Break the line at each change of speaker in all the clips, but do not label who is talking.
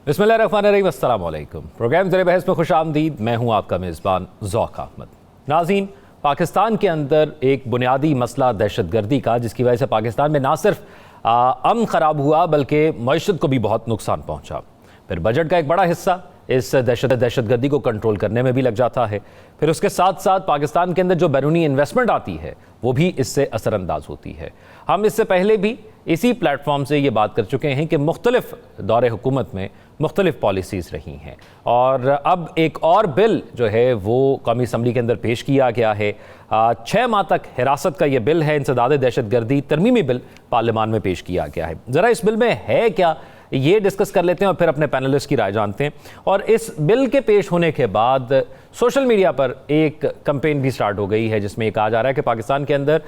बिस्मिल्लाहिर्रहमानिर्रहीम, अस्सलाम वालेकुम। प्रोग्राम ज़रिए बहस में खुशामदीद। मैं हूँ आपका मेज़बान ज़ौक़ अहमद। नाज़रीन, पाकिस्तान के अंदर एक बुनियादी मसला दहशतगर्दी का, जिसकी वजह से पाकिस्तान में ना सिर्फ अमन ख़राब हुआ बल्कि मईशत को भी बहुत नुकसान पहुँचा। फिर बजट का एक बड़ा हिस्सा इस दहशतगर्दी को कंट्रोल करने में भी लग जाता है। फिर उसके साथ साथ पाकिस्तान के अंदर जो बैरूनी इन्वेस्टमेंट आती है वो भी इससे असरअंदाज होती है। हम इससे पहले भी इसी प्लेटफॉर्म से ये बात कर चुके हैं कि मुख्तलिफ दौरे हुकूमत में मुख्तलिफ पॉलिसीज़ रही हैं, और अब एक और बिल जो है वो कौमी असम्बली के अंदर पेश किया गया है। 6 माह तक हिरासत का ये बिल है, इंसदाद दहशतगर्दी तरमीमी बिल पार्लियामान में पेश किया गया है। ज़रा इस बिल में है क्या, ये डिस्कस कर लेते हैं और फिर अपने पैनलिस्ट की राय जानते हैं। और इस बिल के पेश होने के बाद सोशल मीडिया पर एक कैंपेन भी स्टार्ट हो गई है, जिसमें ये कहा जा रहा है कि पाकिस्तान के अंदर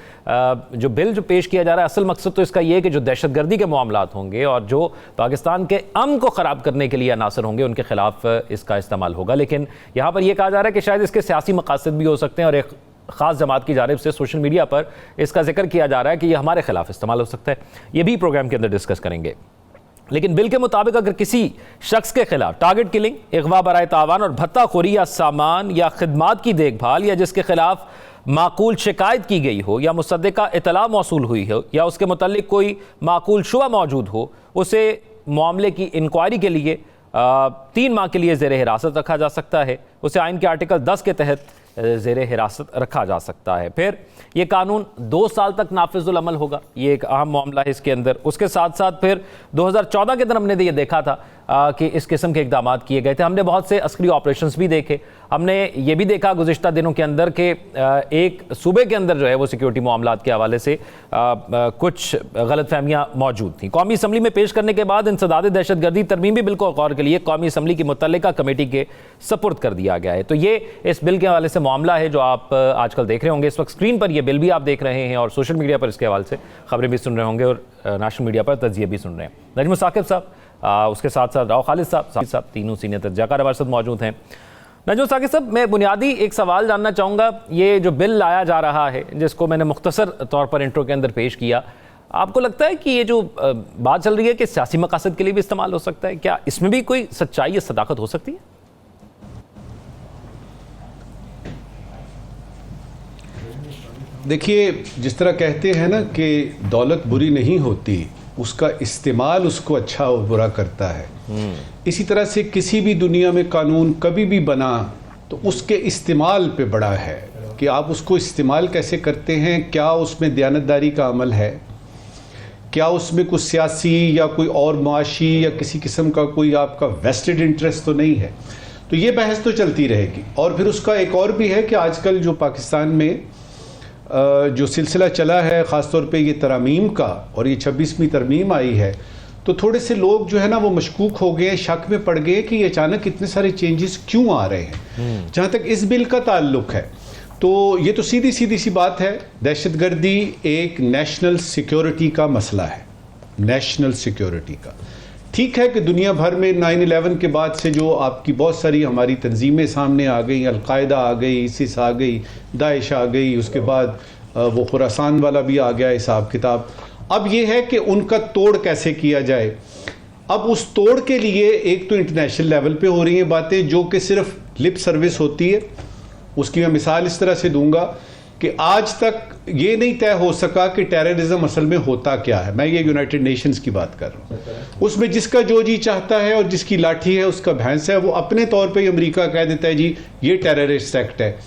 जो बिल जो पेश किया जा रहा है, असल मकसद तो इसका ये है कि जो दहशतगर्दी के मामलात होंगे और जो पाकिस्तान के अमन को ख़राब करने के लिए अनासर होंगे, उनके खिलाफ इसका इस्तेमाल होगा। लेकिन यहाँ पर यह कहा जा रहा है कि शायद इसके सियासी मकासद भी हो सकते हैं, और एक ख़ास जमात की जानिब से सोशल मीडिया पर इसका जिक्र किया जा रहा है कि यह हमारे खिलाफ इस्तेमाल हो सकता है। ये भी प्रोग्राम के अंदर डिस्कस करेंगे। लेकिन बिल के मुताबिक अगर किसी शख्स के खिलाफ टारगेट किलिंग, अगवा बराए तावान और भत्ताखोरी या सामान या खिदमात की देखभाल, या जिसके खिलाफ माकूल शिकायत की गई हो या मुसद्दिका इतला मौसूल हुई हो या उसके मुतल्लिक कोई माकूल शुबा मौजूद हो, उसे मामले की इंक्वायरी के लिए 3 माह के लिए ज़ेर हिरासत रखा जा सकता है। उसे आइन के आर्टिकल 10 के तहत ज़ेर हिरासत रखा जा सकता है। फिर ये कानून 2 साल तक नाफिजुल अमल होगा, ये एक अहम मामला है इसके अंदर। उसके साथ साथ फिर 2014 के अंदर हमने ये देखा था कि इस किस्म के इक़दाम किए गए थे। हमने बहुत से अस्करी ऑपरेशंस भी देखे। हमने ये भी देखा गुज़िश्ता दिनों के अंदर कि एक सूबे के अंदर जो है वो सिक्योरिटी मामलात के हवाले से कुछ गलतफहमियाँ मौजूद थी। कौमी असम्बली में पेश करने के बाद इंसदाद दहशतगर्दी तरमीमी बिल को गौर के लिए कौमी असम्बली की मुतल्लिका कमेटी के सपुर्द कर दिया गया है। तो ये इस बिल के हवाले से मामला है जो आप आजकल देख रहे होंगे। इस वक्त स्क्रीन पर यह बिल भी आप देख रहे हैं और सोशल मीडिया पर इसके हवाले से खबरें भी सुन रहे होंगे और नेशनल मीडिया पर तजिए भी सुन रहे हैं। नजम साकिब साहब, उसके साथ साथ राव खालिद साहब तीनों सीनियर तज्ज़ियाकार हमारे साथ मौजूद हैं। नजम साकिब साहब, मैं बुनियादी एक सवाल जानना चाहूँगा। ये जो बिल लाया जा रहा है, जिसको मैंने मुख्तसर तौर पर इंट्रो के अंदर पेश किया, आपको लगता है कि ये जो बात चल रही है कि सियासी मकासद के लिए भी इस्तेमाल हो सकता है, क्या इसमें भी कोई सच्चाई या सदाकत हो सकती है?
देखिए, जिस तरह कहते हैं ना कि दौलत बुरी नहीं होती, उसका इस्तेमाल उसको अच्छा और बुरा करता है। इसी तरह से किसी भी दुनिया में कानून कभी भी बना तो उसके इस्तेमाल पे बड़ा है कि आप उसको इस्तेमाल कैसे करते हैं। क्या उसमें दयानतदारी का अमल है, क्या उसमें कुछ सियासी या कोई और माशी या किसी किस्म का कोई आपका वेस्टेड इंटरेस्ट तो नहीं है। तो ये बहस तो चलती रहेगी। और फिर उसका एक और भी है कि आजकल जो पाकिस्तान में जो सिलसिला चला है, ख़ासतौर पे ये तरमीम का, और ये 26वीं तरमीम आई है, तो थोड़े से लोग जो है ना वो मशकूक हो गए, शक में पड़ गए कि ये अचानक इतने सारे चेंजेस क्यों आ रहे हैं। जहाँ तक इस बिल का ताल्लुक है, तो ये तो सीधी सी बात है, दहशतगर्दी एक नेशनल सिक्योरिटी का मसला है, नेशनल सिक्योरिटी का। ठीक है कि दुनिया भर में 9/11 के बाद से जो आपकी बहुत सारी हमारी तंजीमें सामने आ गई, अलकायदा आ गई, ISIS आ गई, दाइश आ गई, उसके बाद वो खुरासान वाला भी आ गया हिसाब किताब। अब ये है कि उनका तोड़ कैसे किया जाए। अब उस तोड़ के लिए एक तो इंटरनेशनल लेवल पे हो रही हैं बातें जो कि सिर्फ लिप सर्विस होती है। उसकी मैं मिसाल इस तरह से दूंगा कि आज तक ये नहीं तय हो सका कि टेररिज्म असल में होता क्या है। मैं ये यूनाइटेड नेशंस की बात कर रहा हूँ। उसमें जिसका जो जी चाहता है और जिसकी लाठी है उसका भैंस है, वो अपने तौर पे अमेरिका कह देता है जी ये टेररिस्ट एक्ट है।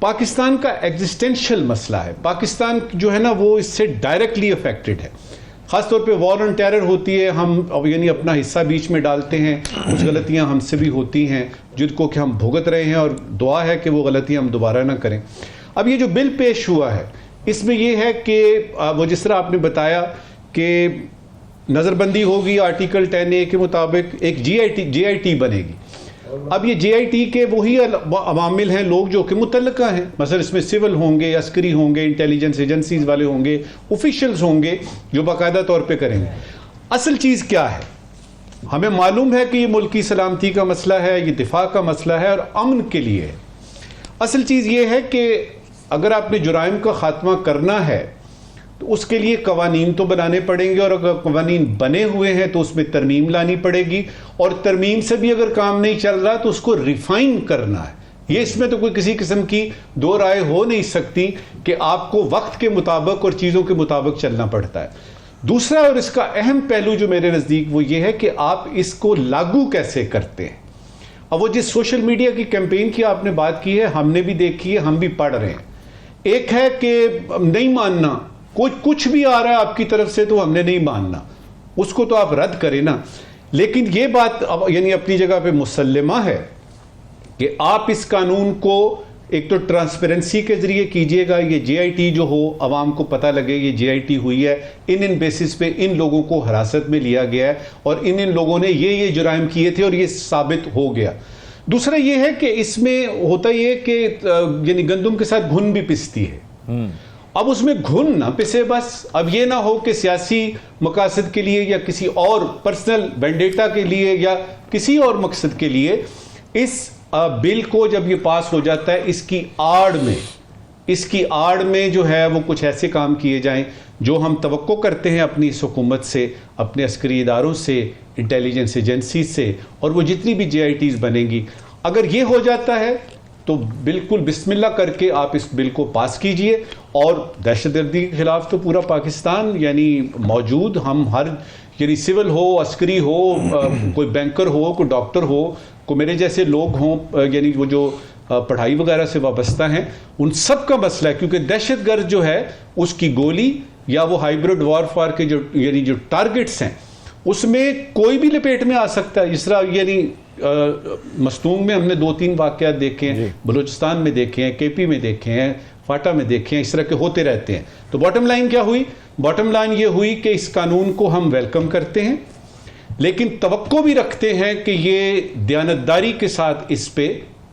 पाकिस्तान का एग्जिस्टेंशियल मसला है। पाकिस्तान जो है ना वो इससे डायरेक्टली अफेक्टेड है। ख़ासतौर पे वॉर ऑन टेरर होती है, हम यानी अपना हिस्सा बीच में डालते हैं, कुछ गलतियां हमसे भी होती हैं जिनको कि हम भुगत रहे हैं, और दुआ है कि वो गलतियां हम दोबारा ना करें। अब ये जो बिल पेश हुआ है, इसमें ये है कि वो जिस तरह आपने बताया कि नज़रबंदी होगी, आर्टिकल 10A के मुताबिक एक JIT बनेगी। अब ये JIT के वही अवामिल हैं, लोग जो कि मुतल्लिका हैं, मसलन इसमें सिविल होंगे, अस्करी होंगे, इंटेलिजेंस एजेंसीज वाले होंगे, ऑफिशियल्स होंगे जो बाकायदा तौर पे करेंगे। असल चीज़ क्या है, हमें मालूम है कि ये मुल्की सलामती का मसला है, ये दिफा का मसला है और अमन के लिए है। असल चीज़ ये है कि अगर आपने जुराइम का ख़ात्मा करना है तो उसके लिए कवानीन तो बनाने पड़ेंगे, और अगर कवानीन बने हुए हैं तो उसमें तरमीम लानी पड़ेगी, और तरमीम से भी अगर काम नहीं चल रहा तो उसको रिफाइन करना है। ये इसमें तो कोई किसी किस्म की दो राय हो नहीं सकती कि आपको वक्त के मुताबिक और चीज़ों के मुताबिक चलना पड़ता है। दूसरा और इसका अहम पहलू जो मेरे नज़दीक वो ये है कि आप इसको लागू कैसे करते हैं। अब वो जिस सोशल मीडिया की कैंपेन की आपने बात की है, हमने भी देखी है, हम भी पढ़ रहे हैं। एक है कि नहीं मानना, कुछ भी आ रहा है आपकी तरफ से तो हमने नहीं मानना, उसको तो आप रद्द करें ना। लेकिन ये बात अब यानी अपनी जगह पे मुसल्लमा है कि आप इस कानून को एक तो ट्रांसपेरेंसी के जरिए कीजिएगा, ये JIT जो हो आवाम को पता लगे ये JIT हुई है, इन बेसिस पे इन लोगों को हिरासत में लिया गया है और इन लोगों ने ये जुराइम किए थे और ये साबित हो गया। दूसरा ये है कि इसमें होता ये कि यानी गंदम के साथ घुन भी पिसती है। अब उसमें घुन ना पिसे बस। अब ये ना हो कि सियासी मकासद के लिए या किसी और पर्सनल वेंडेटा के लिए या किसी और मकसद के लिए इस बिल को जब ये पास हो जाता है, इसकी आड़ में जो है वो कुछ ऐसे काम किए जाएं जो हम तवक्को करते हैं अपनी इस हुकूमत से, अपने अस्करी इदारों से, इंटेलिजेंस एजेंसी से, और वो जितनी भी JITs बनेंगी, अगर ये हो जाता है तो बिल्कुल बिस्मिल्लाह करके आप इस बिल को पास कीजिए। और दहशतगर्दी के खिलाफ तो पूरा पाकिस्तान यानी मौजूद, हम हर यानी सिविल हो, अस्करी हो, कोई बैंकर हो, कोई डॉक्टर हो, को मेरे जैसे लोग हों, यानी वो जो पढ़ाई वगैरह से वाबस्ता हैं, उन सब का मसला है। क्योंकि दहशतगर्द जो है उसकी गोली या वो हाइब्रिड वॉरफेयर के जो यानी जो टारगेट्स हैं उसमें कोई भी लपेट में आ सकता है। इस तरह यानी मस्तूंग में हमने 2-3 वाक़यात देखे हैं, बलूचिस्तान में देखे हैं, KP में देखे हैं, फाटा में देखे हैं, इस तरह के होते रहते हैं। तो बॉटम लाइन क्या हुई? बॉटम लाइन ये हुई कि इस कानून को हम वेलकम करते हैं, लेकिन तवक्को भी रखते हैं कि ये दयानतदारी के साथ इस पे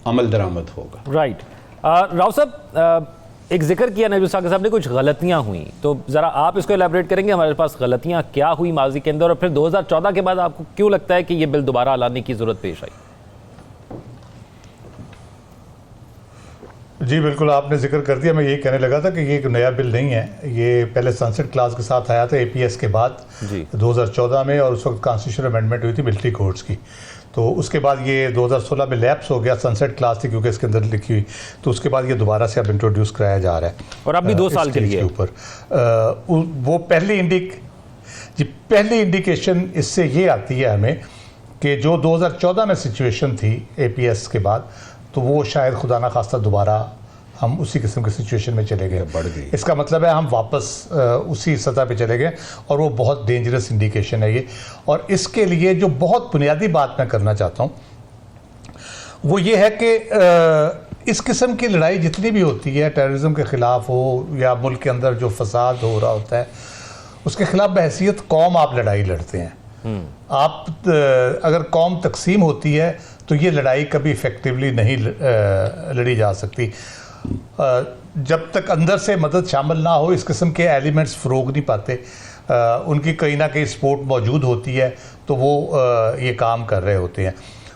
अमल दरामद होगा।
राइट। राव साहब, एक जिक्र किया नबी साहब ने कुछ गलतियां हुई, तो ज़रा आप इसको एलैबोरेट करेंगे हमारे पास गलतियां क्या हुई माजी के अंदर, और फिर 2014 के बाद आपको क्यों लगता है कि ये बिल दोबारा लाने की ज़रूरत पेश आई?
जी बिल्कुल, आपने जिक्र कर दिया। मैं यही कहने लगा था कि ये एक नया बिल नहीं है, ये पहले सनसेट क्लास के साथ आया था APS के बाद 2014 में, और उस वक्त कॉन्स्टिट्यूशनल अमेंडमेंट हुई थी मिलिट्री कोर्ट्स की। तो उसके बाद ये 2016 में लैप्स हो गया, सनसेट क्लास थी क्योंकि इसके अंदर लिखी हुई, तो उसके बाद ये दोबारा से अब इंट्रोड्यूस कराया जा रहा है,
और अब भी 2 साल के लिए
ऊपर। वो पहली इंडिकेशन इससे ये आती है हमें कि जो 2014 में सिचुएशन थी APS के बाद, तो वो शायद खुदा ना खास्ता दोबारा हम उसी किस्म की सिचुएशन में चले गए,
बढ़ गई।
इसका मतलब है हम वापस उसी सतह पे चले गए, और वो बहुत डेंजरस इंडिकेशन है ये। और इसके लिए जो बहुत बुनियादी बात मैं करना चाहता हूँ वो ये है कि इस किस्म की लड़ाई जितनी भी होती है, टेररिज्म के ख़िलाफ़ हो या मुल्क के अंदर जो फसाद हो रहा होता है, उसके ख़िलाफ़ बहैसियत कौम आप लड़ाई लड़ते हैं। आप अगर कौम तकसीम होती है तो ये लड़ाई कभी इफ़ेक्टिवली नहीं लड़ी जा सकती। जब तक अंदर से मदद शामिल ना हो, इस किस्म के एलिमेंट्स फ़रोग नहीं पाते। उनकी कहीं ना कहीं सपोर्ट मौजूद होती है तो वो ये काम कर रहे होते हैं।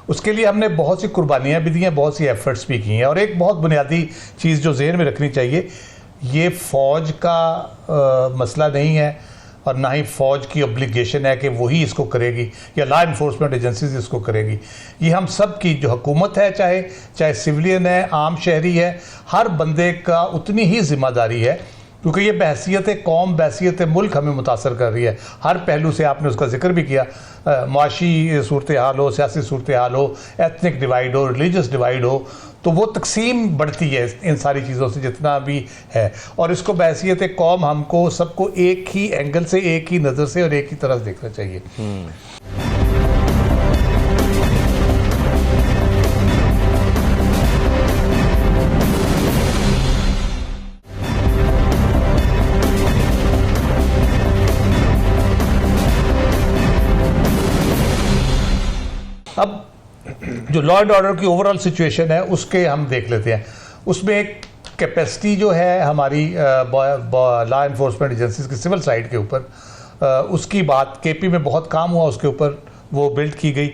उसके लिए हमने बहुत सी कुर्बानियाँ भी दी हैं, बहुत सी एफ़र्ट्स भी की हैं। और एक बहुत बुनियादी चीज़ जो ज़हन में रखनी चाहिए, ये फ़ौज का मसला नहीं है, और ना ही फ़ौज की ऑब्लिगेशन है कि वही इसको करेगी या लॉ इन्फोर्समेंट एजेंसीज इसको करेगी। ये हम सब की जो हुकूमत है, चाहे सिविलियन है, आम शहरी है, हर बंदे का उतनी ही जिम्मेदारी है, क्योंकि ये बहसियत कौम, बहसियत मुल्क हमें मुतासर कर रही है हर पहलू से। आपने उसका जिक्र भी किया, माशी सूरत हाल हो, सियासी सूरत हाल हो, एथनिक डिवाइड हो, रिलीजियस डिवाइड हो, तो वो तकसीम बढ़ती है इन सारी चीज़ों से जितना भी है। और इसको बहसियत कौम हमको सबको एक ही एंगल से, एक ही नज़र से और एक ही तरह देखना चाहिए। अब जो लॉ एंड ऑर्डर की ओवरऑल सिचुएशन है उसके हम देख लेते हैं। उसमें एक कैपेसिटी जो है हमारी लॉ इन्फोर्समेंट एजेंसीज की सिविल साइड के ऊपर, उसकी बात KP में बहुत काम हुआ, उसके ऊपर वो बिल्ड की गई।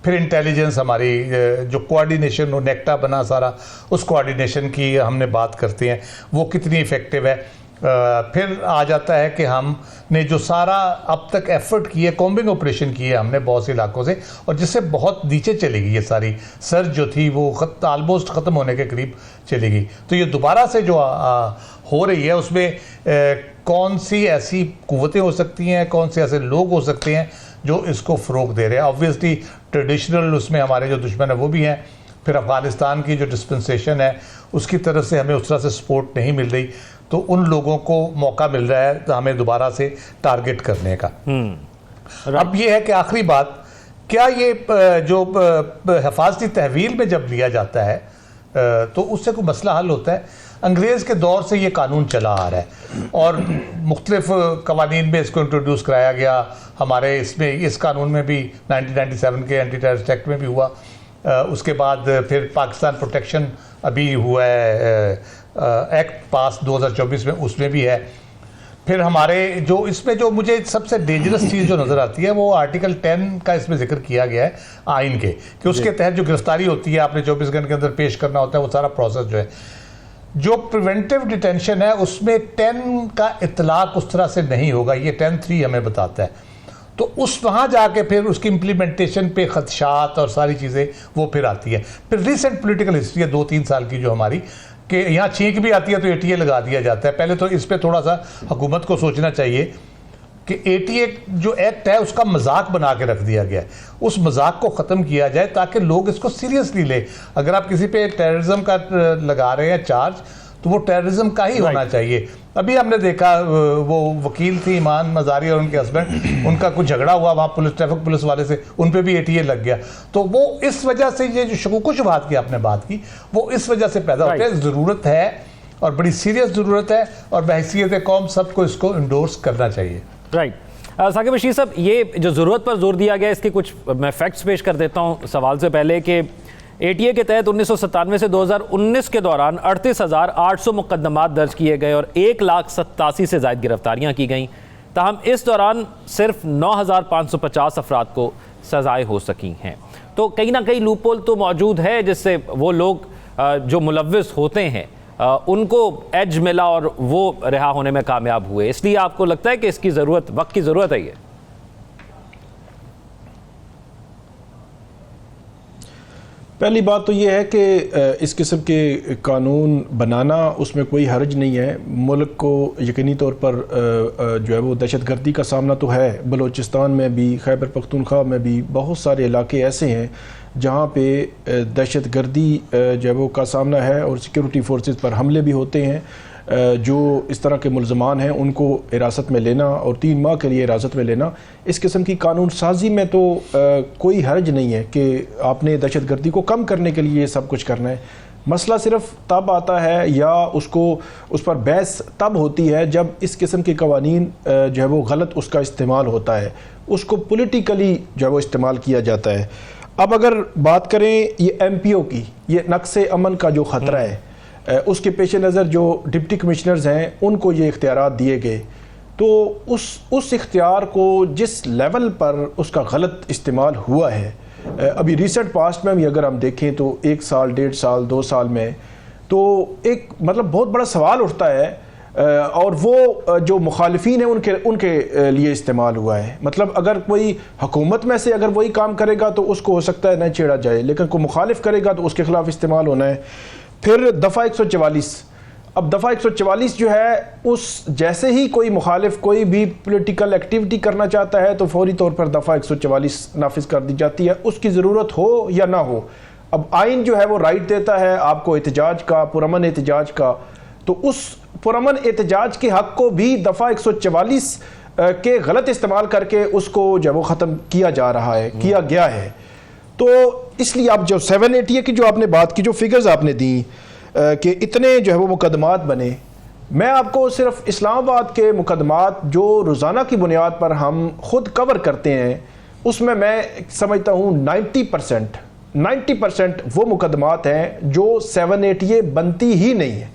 फिर इंटेलिजेंस हमारी जो कोऑर्डिनेशन हो, नेक्टा बना सारा, उस कोऑर्डिनेशन की हमने बात करते हैं, वो कितनी इफ़ेक्टिव है। फिर आ जाता है कि हमने जो सारा अब तक एफर्ट किए, कॉम्बिंग ऑपरेशन किए हमने बहुत से इलाकों से, और जिससे बहुत नीचे चली गई ये सारी सर्च जो थी वो ऑलमोस्ट ख़त्म होने के करीब चली गई। तो ये दोबारा से जो हो रही है उसमें कौन सी ऐसी कुव्वतें हो सकती हैं, कौन से ऐसे लोग हो सकते हैं जो इसको फ़रोग दे रहे हैं। ऑब्वियसली ट्रेडिशनल उसमें हमारे जो दुश्मन है वो भी हैं, फिर अफ़गानिस्तान की जो डिस्पेंसेशन है उसकी तरफ से हमें उस तरह से सपोर्ट नहीं मिल रही, तो उन लोगों को मौका मिल रहा है तो हमें दोबारा से टारगेट करने का। अब ये है कि आखिरी बात, क्या ये जो हिफाजती तहवील में जब लिया जाता है तो उससे कोई मसला हल होता है? अंग्रेज़ के दौर से ये कानून चला आ रहा है और मुख्तलिफ कवानीन में इसको इंट्रोड्यूस कराया गया। हमारे इसमें इस कानून में भी 1997 के एंटी टेररिस्ट एक्ट में भी हुआ, उसके बाद फिर पाकिस्तान प्रोटेक्शन अभी हुआ है एक्ट पास 2024 में, उसमें भी है। फिर हमारे जो इसमें जो मुझे सबसे डेंजरस चीज़ जो नज़र आती है वो आर्टिकल 10 का इसमें जिक्र किया गया है आइन के, कि उसके तहत जो गिरफ्तारी होती है आपने 24 घंटे के अंदर पेश करना होता है, वो सारा प्रोसेस जो है, जो प्रिवेंटिव डिटेंशन है उसमें 10 का इतलाक उस तरह से नहीं होगा, ये 10(3) हमें बताता है। तो उस वहाँ जाके फिर उसकी इम्प्लीमेंटेशन पे खदशात और सारी चीज़ें वो फिर आती है। फिर रिसेंट पॉलिटिकल हिस्ट्री है 2-3 साल की जो हमारी, कि यहाँ छींक भी आती है तो ATA लगा दिया जाता है। पहले तो इस पर थोड़ा सा हुकूमत को सोचना चाहिए कि ATA जो एक्ट है उसका मजाक बना के रख दिया गया है, उस मजाक को ख़त्म किया जाए ताकि लोग इसको सीरियसली ले। अगर आप किसी पे टेररिज्म का लगा रहे हैं चार्ज तो वो टेररिज्म का ही होना चाहिए। अभी हमने देखा वो वकील थी ईमान मजारी और उनके हस्बैंड, उनका कुछ झगड़ा हुआ वहाँ ट्रैफिक पुलिस वाले से, उन पे भी ATA लग गया। तो वो इस वजह से ये जो शकूक बात की आपने बात की वो इस वजह से पैदा होते हैं। ज़रूरत है और बड़ी सीरियस ज़रूरत है और बहैसियत कौम सबको इसको इंडोर्स करना चाहिए।
राइट साकिब बशीर साहब, ये जो ज़रूरत पर जोर दिया गया इसके कुछ मैं फैक्ट्स पेश कर देता हूँ सवाल से पहले कि ATA के तहत 1997 से 2019 के दौरान 38,800 मुकदमात दर्ज किए गए और 1,87,000 से ज़ायद गिरफ्तारियाँ की गईं। ताहम इस दौरान सिर्फ 9,550 अफराद को सज़ाएँ हो सकी हैं। तो कहीं ना कहीं लूपहोल तो मौजूद है जिससे वो लोग जो मुलव्विस होते हैं उनको एज मिला और वो रिहा होने में कामयाब हुए। इसलिए आपको लगता है कि इसकी ज़रूरत, वक्त की ज़रूरत है? ये
पहली बात तो ये है कि इस किस्म के कानून बनाना उसमें कोई हर्ज नहीं है। मुल्क को यकीनी तौर पर जो है वो दहशतगर्दी का सामना तो है। बलूचिस्तान में भी, खैबर पख्तूनख्वा में भी बहुत सारे इलाके ऐसे हैं जहाँ पे दहशतगर्दी जो है वो का सामना है और सिक्योरिटी फोर्सेस पर हमले भी होते हैं। जो इस तरह के मुल्ज़मान हैं उनको हिरासत में लेना और 3 माह के लिए हिरासत में लेना, इस किस्म की कानून साजी में तो कोई हर्ज नहीं है कि आपने दहशतगर्दी को कम करने के लिए ये सब कुछ करना है। मसला सिर्फ तब आता है या उस पर बहस तब होती है जब इस किस्म के कवानीन जो है वो गलत उसका इस्तेमाल होता है, उसको पॉलिटिकली जो है वो इस्तेमाल किया जाता है। अब अगर बात करें ये MPO की, ये नक्शे अमन का जो ख़तरा है उसके पेश नज़र जो डिप्टी कमिश्नर्स हैं उनको ये इख्तियारात दिए गए, तो उस इख्तियार को जिस लेवल पर उसका गलत इस्तेमाल हुआ है, अभी रिसेंट पास्ट में भी अगर हम देखें तो 1 साल, 1.5 साल, 2 साल में, तो एक मतलब बहुत बड़ा सवाल उठता है। और वो जो मुखालिफिन हैं उनके लिए इस्तेमाल हुआ है। मतलब अगर कोई हुकूमत में से अगर वही काम करेगा तो उसको हो सकता है न छेड़ा जाए, लेकिन कोई मुखालिफ करेगा तो उसके खिलाफ इस्तेमाल होना है। फिर दफ़ा 144, अब दफ़ा 144 जो है उस जैसे ही कोई मुखालिफ कोई भी पॉलिटिकल एक्टिविटी करना चाहता है तो फौरी तौर पर दफ़ा 144 नाफिज कर दी जाती है, उसकी ज़रूरत हो या ना हो। अब आइन जो है वो राइट देता है आपको एहतजाज का, पुरअमन एहतजाज का, तो उस पुरअमन एहतजाज के हक़ को भी दफ़ा 144 के गलत इस्तेमाल करके उसको जो है वो ख़त्म किया जा रहा है, किया गया है। तो इसलिए आप जो 780 की जो आपने बात की, जो फिगर्स आपने दी कि इतने जो है वो मुकदमात बने, मैं आपको सिर्फ इस्लामाबाद के मुकदमात जो रोज़ाना की बुनियाद पर हम खुद कवर करते हैं उसमें मैं समझता हूँ 90% वो मुकदमात हैं जो 780 बनती ही नहीं है।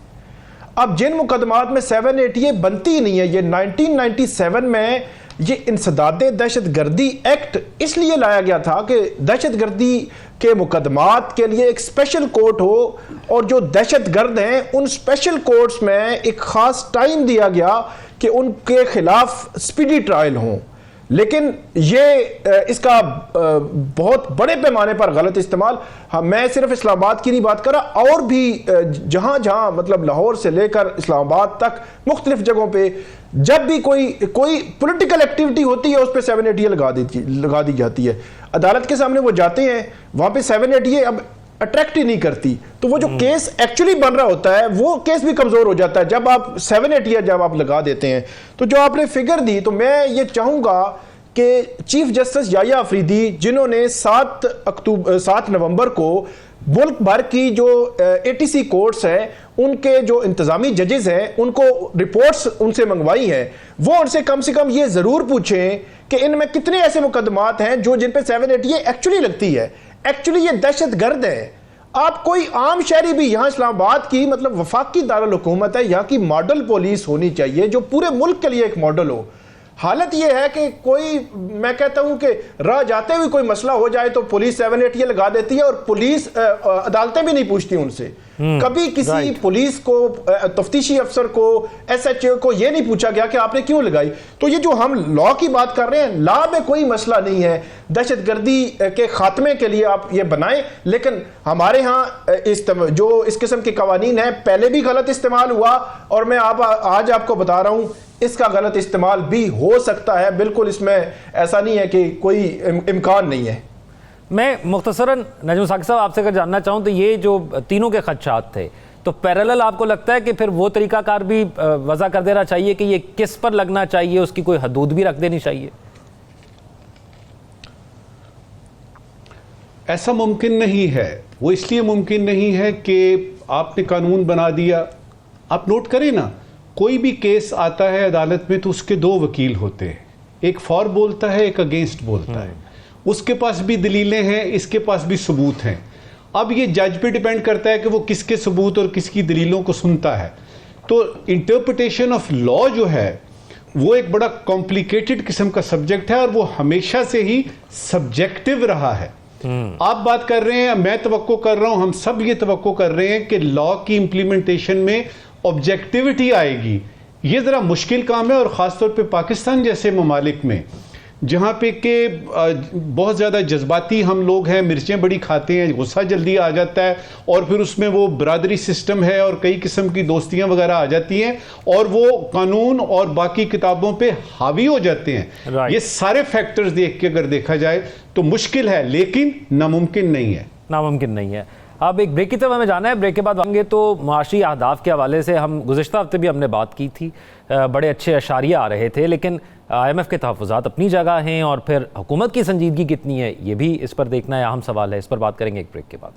अब जिन मुकदमात में 780 बनती ही नहीं है, ये 1997 में ये इंसदाद दहशत गर्दी एक्ट इसलिए लाया गया था कि दहशत गर्दी के मुकदमात के लिए एक स्पेशल कोर्ट हो, और जो दहशत गर्द हैं उन स्पेशल कोर्ट्स में एक ख़ास टाइम दिया गया कि उनके खिलाफ स्पीडी ट्रायल हों। लेकिन ये इसका बहुत बड़े पैमाने पर गलत इस्तेमाल, हाँ, मैं सिर्फ इस्लामाबाद की नहीं बात कर रहा, और भी जहाँ जहाँ मतलब लाहौर से लेकर इस्लामाबाद तक मुख्तलिफ जगहों पे जब भी कोई पॉलिटिकल एक्टिविटी होती है उस पर 780 लगा दी जाती है। अदालत के सामने वो जाते हैं, वहाँ पे 780 अब अट्रैक्ट ही नहीं करती, तो वो जो केस एक्चुअली बन रहा होता है वो केस भी कमजोर हो जाता है जब आप 780 जब आप लगा देते हैं। तो जो आपने फिगर दी, तो मैं ये चाहूंगा कि चीफ जस्टिस याया अफरीदी, जिन्होंने 7 नवंबर को मुल्क भर की जो ATC कोर्ट्स हैं उनके जो इंतजामी जजेस हैं उनको रिपोर्ट्स उनसे मंगवाई हैं, वो उनसे कम ये जरूर पूछें कि इनमें कितने ऐसे मुकदमात हैं जो जिन पे 780 एक्चुअली लगती है। एक्चुअली ये दहशत गर्द है। आप कोई आम शहरी भी, यहाँ इस्लामाबाद की मतलब वफाकी दारुल हुकूमत है, यहाँ की मॉडल पुलिस होनी चाहिए जो पूरे मुल्क के लिए एक मॉडल हो। हालत यह है कि कोई, मैं कहता हूं कि राह जाते हुए कोई मसला हो जाए तो पुलिस 780 लगा देती है, और पुलिस अदालतें भी नहीं पूछती उनसे। कभी किसी पुलिस को, तफ्तीशी अफसर को, SHO को यह नहीं पूछा गया कि आपने क्यों लगाई। तो ये जो हम लॉ की बात कर रहे हैं, लॉ में कोई मसला नहीं है, दहशतगर्दी के खात्मे के लिए आप ये बनाएं, लेकिन हमारे यहाँ जो इस किस्म के कवानीन है पहले भी गलत इस्तेमाल हुआ, और मैं आज आपको बता रहा हूं इसका गलत इस्तेमाल भी हो सकता है। बिल्कुल इसमें ऐसा नहीं है कि कोई इम्कान नहीं है।
मैं मुख्तसरन नजम साकिब साहब आपसे अगर जानना चाहूँ तो ये जो तीनों के खदशात थे, तो पैरेलल आपको लगता है कि फिर वो तरीकाकार भी वज़ा कर देना चाहिए कि ये किस पर लगना चाहिए, उसकी कोई हदूद भी रख देनी चाहिए?
ऐसा मुमकिन नहीं है। वो इसलिए मुमकिन नहीं है कि आपने कानून बना दिया। आप नोट करें ना, कोई भी केस आता है अदालत में तो उसके 2 वकील होते हैं, एक फॉर बोलता है, एक अगेंस्ट बोलता है। उसके पास भी दलीलें हैं, इसके पास भी सबूत हैं। अब ये जज पे डिपेंड करता है कि वो किसके सबूत और किसकी दलीलों को सुनता है। तो इंटरप्रिटेशन ऑफ लॉ जो है वो एक बड़ा कॉम्प्लिकेटेड किस्म का सब्जेक्ट है, और वो हमेशा से ही सब्जेक्टिव रहा है। आप बात कर रहे हैं, मैं तवक्को कर रहा हूं, हम सब ये तवक्को कर रहे हैं कि लॉ की इंप्लीमेंटेशन में ऑब्जेक्टिविटी आएगी। ये ज़रा मुश्किल काम है, और ख़ासतौर पे पाकिस्तान जैसे ममालिक में जहाँ पे के बहुत ज़्यादा जज्बाती हम लोग हैं, मिर्चें बड़ी खाते हैं, गुस्सा जल्दी आ जाता है, और फिर उसमें वो बरादरी सिस्टम है और कई किस्म की दोस्तियाँ वगैरह आ जाती हैं, और वो कानून और बाकी किताबों पे हावी हो जाते हैं। ये सारे फैक्टर्स देख के अगर देखा जाए तो मुश्किल है, लेकिन नामुमकिन नहीं है।
नामुमकिन नहीं है। अब एक ब्रेक की तरफ हमें जाना है, ब्रेक के बाद आएंगे तो माशी अहदाफ के हवाले से हम गुज़िश्ता हफ्ते भी हमने बात की थी, बड़े अच्छे अशारिया आ रहे थे, लेकिन IMF के तहफ़्फ़ुज़ात अपनी जगह हैं और फिर हुकूमत की संजीदगी कितनी है ये भी इस पर देखना है, अहम सवाल है। इस पर बात करेंगे एक ब्रेक के बाद।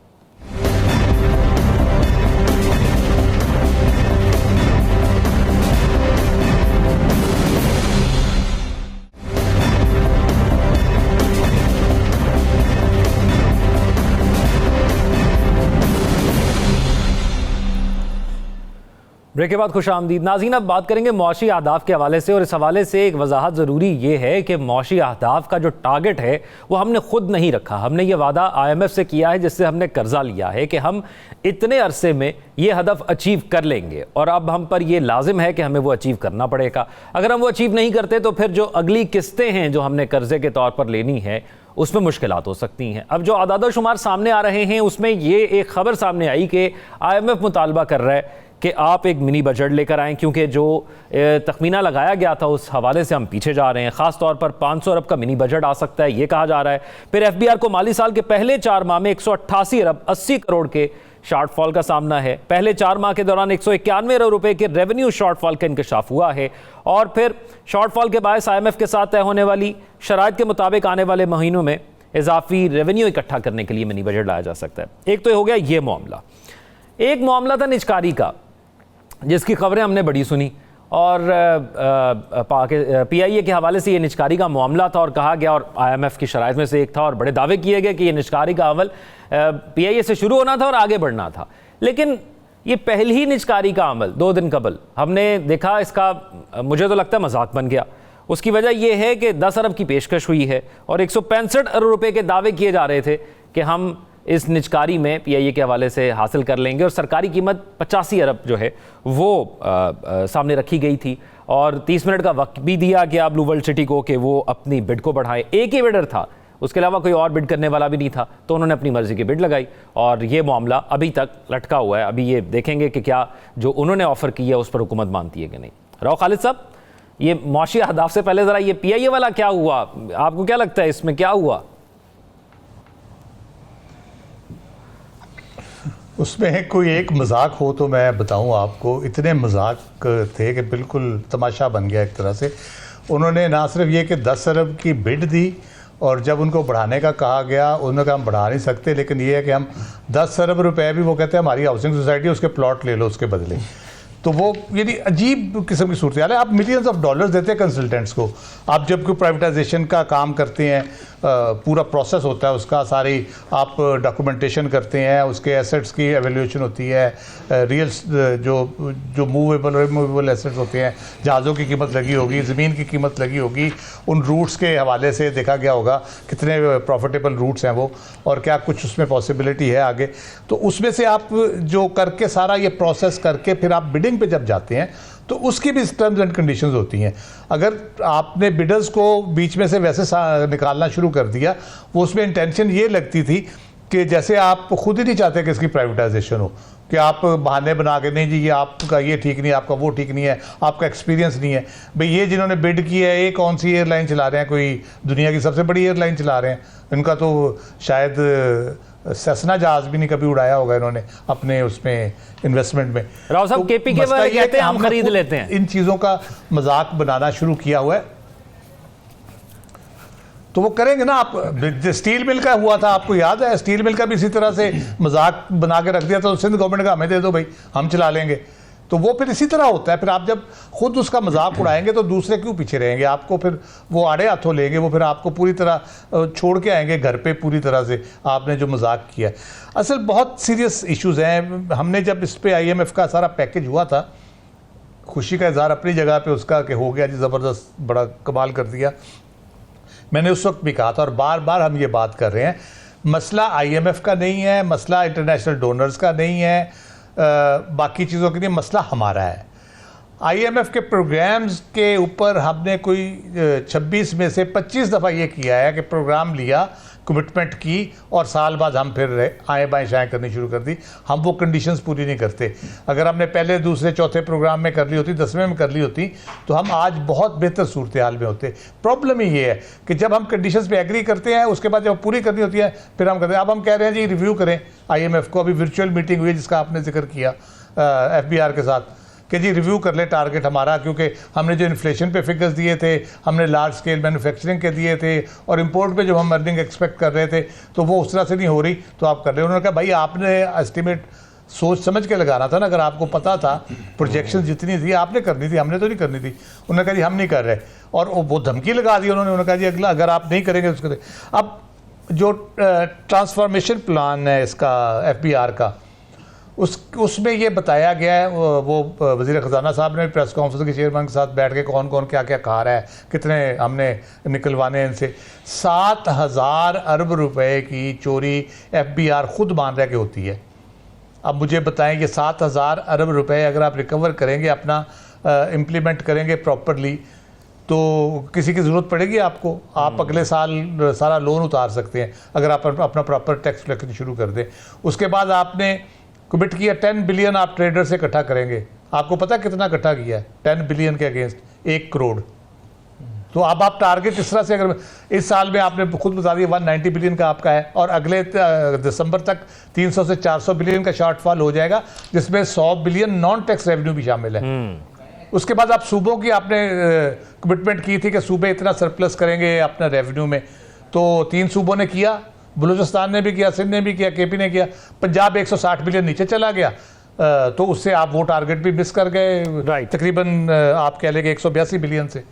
ब्रेक के बाद खुश आमदीद नाज़रीन। अब बात करेंगे मौशी अहदाफ के हवाले से, और इस हवाले से एक वजाहत ज़रूरी ये है कि मौशी अहदाफ का जो टारगेट है वो हमने खुद नहीं रखा। हमने ये वादा IMF से किया है, जिससे हमने कर्जा लिया है कि हम इतने अरसे में ये हदफ अचीव कर लेंगे, और अब हम पर यह लाजिम है कि हमें वो अचीव करना पड़ेगा। अगर हम वो अचीव नहीं करते तो फिर जो अगली किस्तें हैं जो हमने कर्जे के तौर पर लेनी है उसमें मुश्किलात हो सकती हैं। अब जो आदाद शुमार सामने आ रहे हैं उसमें ये एक खबर सामने आई कि IMF मुतालबा कर रहा है कि आप एक मिनी बजट लेकर आएँ, क्योंकि जो तखमीना लगाया गया था उस हवाले से हम पीछे जा रहे हैं। ख़ास तौर पर 500 अरब का मिनी बजट आ सकता है ये कहा जा रहा है। फिर FBR को माली साल के पहले 4 माह में 188 अरब 80 करोड़ के शॉर्टफॉल का सामना है। पहले 4 माह के दौरान 191 अरब रुपए के रेवेन्यू शॉर्टफॉल का इंकशाफ हुआ है, और फिर शॉर्टफॉल के बायस IMF के साथ तय होने वाली शराइत के मुताबिक आने वाले महीनों में इजाफी रेवेन्यू इकट्ठा करने के लिए मिनी बजट लाया जा सकता है। एक तो ये हो गया ये मामला। एक मामला था निजकारी का, जिसकी खबरें हमने बड़ी सुनी, और PIA के हवाले से ये निजकारी का मामला था और कहा गया, और IMF की शराइत में से एक था, और बड़े दावे किए गए कि ये निजकारी का अमल PIA से शुरू होना था और आगे बढ़ना था। लेकिन ये पहली ही निजकारी का अमल 2 दिन कबल हमने देखा, इसका मुझे तो लगता है मजाक बन गया। उसकी वजह यह है कि 10 अरब की पेशकश हुई है और 165 अरब रुपए के दावे किए जा रहे थे कि हम इस निजकारी में PIA के हवाले से हासिल कर लेंगे, और सरकारी कीमत 85 अरब जो है वो सामने रखी गई थी और 30 मिनट का वक्त भी दिया गया ब्लू वर्ल्ड सिटी को कि वो अपनी बिड को बढ़ाए। एक ही बिडर था, उसके अलावा कोई और बिड करने वाला भी नहीं था, तो उन्होंने अपनी मर्जी की बिड लगाई और ये मामला अभी तक लटका हुआ है। अभी ये देखेंगे कि क्या जो उन्होंने ऑफर की है उस पर हुकूमत मानती है कि नहीं। राव खालिद साहब, ये मौशी अहदाफ से पहले ज़रा ये PIA वाला क्या हुआ, आपको क्या लगता है इसमें क्या हुआ?
उसमें कोई एक मजाक हो तो मैं बताऊं आपको, इतने मजाक थे कि बिल्कुल तमाशा बन गया एक तरह से। उन्होंने ना सिर्फ ये कि 10 अरब की बिड दी और जब उनको बढ़ाने का कहा गया उन्होंने कहा हम बढ़ा नहीं सकते, लेकिन ये है कि हम 10 अरब रुपए भी, वो कहते हैं हमारी हाउसिंग सोसाइटी उसके प्लॉट ले लो उसके बदले। तो वो यानी अजीब किस्म की सूरत हाल है। आप मिलियंस ऑफ डॉलर्स देते हैं कंसल्टेंट्स को। आप जब कोई प्राइवेटाइजेशन का काम करते हैं, पूरा प्रोसेस होता है उसका, सारी आप डॉक्यूमेंटेशन करते हैं, उसके एसेट्स की एवेल्यूएशन होती है, रियल जो मूवेबल और इमूवेबल एसेट्स होते हैं, जहाज़ों की कीमत लगी होगी, ज़मीन की कीमत लगी होगी, उन रूट्स के हवाले से देखा गया होगा कितने प्रॉफिटेबल रूट्स हैं वो, और क्या कुछ उसमें पॉसिबिलिटी है आगे। तो उसमें से आप जो करके सारा ये प्रोसेस करके फिर आप बिडिंग पे जब जाते हैं तो उसकी भी टर्म्स एंड कंडीशंस होती हैं। अगर आपने बिडर्स को बीच में से वैसे निकालना शुरू कर दिया, वो उसमें इंटेंशन ये लगती थी कि जैसे आप खुद ही नहीं चाहते कि इसकी प्राइवेटाइजेशन हो, कि आप बहाने बना के नहीं जी ये आपका ये ठीक नहीं है, आपका वो ठीक नहीं है, आपका एक्सपीरियंस नहीं है। भाई ये जिन्होंने बिड की है ये कौन सी एयरलाइन चला रहे हैं, कोई दुनिया की सबसे बड़ी एयरलाइन चला रहे हैं, इनका तो शायद सेसना जहाज भी नहीं कभी उड़ाया होगा इन्होंने अपने उसमें इन्वेस्टमेंट में।
राव साहब, KPK वाले कहते हैं हम खरीद लेते हैं।
इन चीज़ों का मजाक बनाना शुरू किया हुआ है तो वो करेंगे ना। आप स्टील मिल का हुआ था, आपको याद है, स्टील मिल का भी इसी तरह से मजाक बना के रख दिया तो सिंध गवर्नमेंट का हमें दे दो भाई हम चला लेंगे। तो वो फिर इसी तरह होता है। फिर आप जब खुद उसका मजाक उड़ाएंगे तो दूसरे क्यों पीछे रहेंगे, आपको फिर वो आड़े हाथों लेंगे, वो फिर आपको पूरी तरह छोड़ के आएंगे घर पे पूरी तरह से, आपने जो मजाक किया है। असल बहुत सीरियस इश्यूज़ हैं। हमने जब इस पे IMF का सारा पैकेज हुआ था, खुशी का इजहार अपनी जगह पे उसका कि हो गया जी, ज़बरदस्त, बड़ा कमाल कर दिया। मैंने उस वक्त भी कहा था और बार बार हम ये बात कर रहे हैं, मसला IMF का नहीं है, मसला इंटरनेशनल डोनर्स का नहीं है, बाकी चीज़ों के लिए मसला हमारा है। IMF के प्रोग्राम्स के ऊपर हमने कोई 26 में से 25 दफ़ा ये किया है कि प्रोग्राम लिया, कमिटमेंट की और साल बाद हम फिर आए बाएँ शाएँ करनी शुरू कर दी। हम वो कंडीशंस पूरी नहीं करते। अगर हमने पहले दूसरे चौथे प्रोग्राम में कर ली होती, 10वें में कर ली होती, तो हम आज बहुत बेहतर सूरत हाल में होते। प्रॉब्लम ही ये है कि जब हम कंडीशंस पे एग्री करते हैं उसके बाद जब पूरी करनी होती है फिर हम करते हैं। अब हम कह रहे हैं जी रिव्यू करें IMF को। अभी वर्चुअल मीटिंग हुई जिसका आपने जिक्र किया FBR के साथ कि जी रिव्यू कर ले टारगेट हमारा, क्योंकि हमने जो इन्फ्लेशन पे फिगर्स दिए थे, हमने लार्ज स्केल मैन्युफैक्चरिंग के दिए थे और इंपोर्ट पे जो हम अर्निंग एक्सपेक्ट कर रहे थे तो वो उस तरह से नहीं हो रही, तो आप कर रहे हैं। उन्होंने कहा भाई आपने एस्टिमेट सोच समझ के लगाना था ना, अगर आपको पता था प्रोजेक्शन जितनी थी आपने करनी थी, हमने तो नहीं करनी थी। उन्होंने कहा जी हम नहीं कर रहे, और वो धमकी लगा दी उन्होंने कहा जी अगला अगर आप नहीं करेंगे उसको। अब जो ट्रांसफॉर्मेशन प्लान है इसका FBR का, उसमें ये बताया गया है, वो वज़ीर ख़जाना साहब ने प्रेस कॉन्फ्रेंस के चेयरमैन के साथ बैठ के कौन कौन क्या क्या खा रहा है, कितने हमने निकलवाने हैं इनसे। 7,000 अरब रुपए की चोरी FBR खुद मान रहा है कि होती है। अब मुझे बताएं कि 7,000 अरब रुपए अगर आप रिकवर करेंगे, अपना इम्प्लीमेंट करेंगे प्रॉपरली, तो किसी की ज़रूरत पड़ेगी आपको, आप अगले साल सारा लोन उतार सकते हैं अगर आप अपना प्रॉपर टैक्स कलेक्शन शुरू कर दें। उसके बाद आपने कमिट किया 10 बिलियन आप ट्रेडर से इकट्ठा करेंगे। आपको पता कितना इकट्ठा किया है? 10 बिलियन के अगेंस्ट 1 करोड़। तो अब आप टारगेट इस तरह से, अगर इस साल में आपने खुद बता दिया 190 बिलियन का आपका है और अगले दिसंबर तक 300 से 400 बिलियन का शॉर्टफॉल हो जाएगा, जिसमें 100 बिलियन नॉन टैक्स रेवेन्यू भी शामिल है। उसके बाद आप सूबों की आपने कमिटमेंट की थी कि सूबे इतना सरप्लस करेंगे अपना रेवेन्यू में, तो 3 सूबों ने किया, बलूचिस्तान ने भी किया, सिंध ने भी किया, KP ने किया। पंजाब 160 बिलियन नीचे चला गया, तो उससे आप वो टारगेट भी मिस कर गए तकरीबन आप कह लेंगे 182 बिलियन से।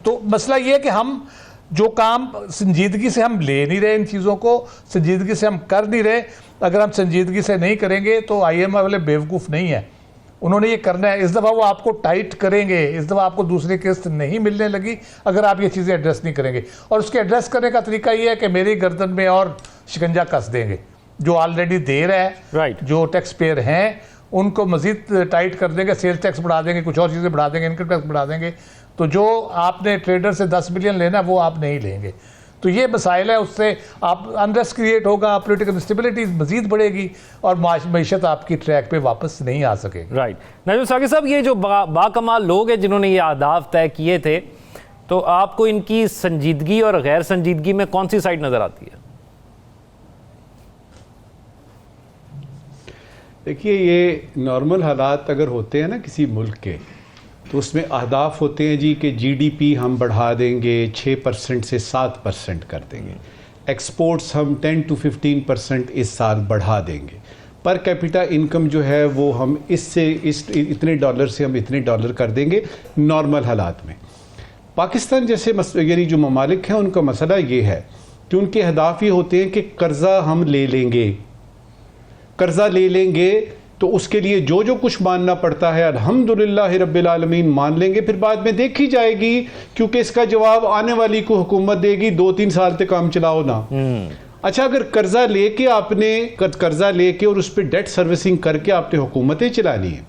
तो मसला ये है कि हम जो काम संजीदगी से हम ले नहीं रहे, इन चीज़ों को संजीदगी से हम कर नहीं रहे। अगर हम संजीदगी से नहीं करेंगे तो IMF वाले बेवकूफ़ नहीं है, उन्होंने ये करना है। इस दफ़ा वो आपको टाइट करेंगे, इस दफ़ा आपको दूसरी किस्त नहीं मिलने लगी अगर आप ये चीज़ें एड्रेस नहीं करेंगे। और उसके एड्रेस करने का तरीका ये है कि मेरी गर्दन में और शिकंजा कस देंगे। जो ऑलरेडी दे रहा है,
Right.
जो टैक्स पेयर हैं उनको मजीद टाइट कर देंगे, सेल्स टैक्स बढ़ा देंगे, कुछ और चीज़ें बढ़ा देंगे, इनकम टैक्स बढ़ा देंगे। तो जो आपने ट्रेडर से 10 बिलियन लेना वो आप नहीं लेंगे। तो ये मसाइल है, उससे आप अनरेस्ट क्रिएट होगा, पॉलिटिकल इंस्टेबिलिटी मजीद बढ़ेगी और मईशत आपकी ट्रैक पे वापस नहीं आ सकेगी।
राइट। नजम साकिब साहब, ये जो बाकमाल लोग हैं जिन्होंने ये अहदाफ तय किए थे, तो आपको इनकी संजीदगी और गैर संजीदगी में कौन सी साइड नज़र आती है?
देखिए, ये नॉर्मल हालात अगर होते हैं ना किसी मुल्क के, तो उसमें अहदाफ होते हैं जी कि जीडीपी हम बढ़ा देंगे 6% से 7% कर देंगे, एक्सपोर्ट्स हम 10 to 15% इस साल बढ़ा देंगे, पर कैपिटा इनकम जो है वो हम इतने डॉलर से हम इतने डॉलर कर देंगे नॉर्मल हालात में। पाकिस्तान जैसे यानी जो ममालिक हैं उनका मसला ये है कि उनके अहदाफ ये होते हैं कि कर्ज़ा हम ले लेंगे, कर्जा ले लेंगे तो उसके लिए जो जो कुछ मानना पड़ता है अल्हम्दुलिल्लाह रब्बिल आलमीन मान लेंगे, फिर बाद में देखी जाएगी, क्योंकि इसका जवाब आने वाली को हुकूमत देगी, 2-3 साल तक काम चलाओ ना। अच्छा, अगर कर्जा लेके आपने कर्जा लेके और उस पर डेट सर्विसिंग करके आपने हुकूमतें चलानी है,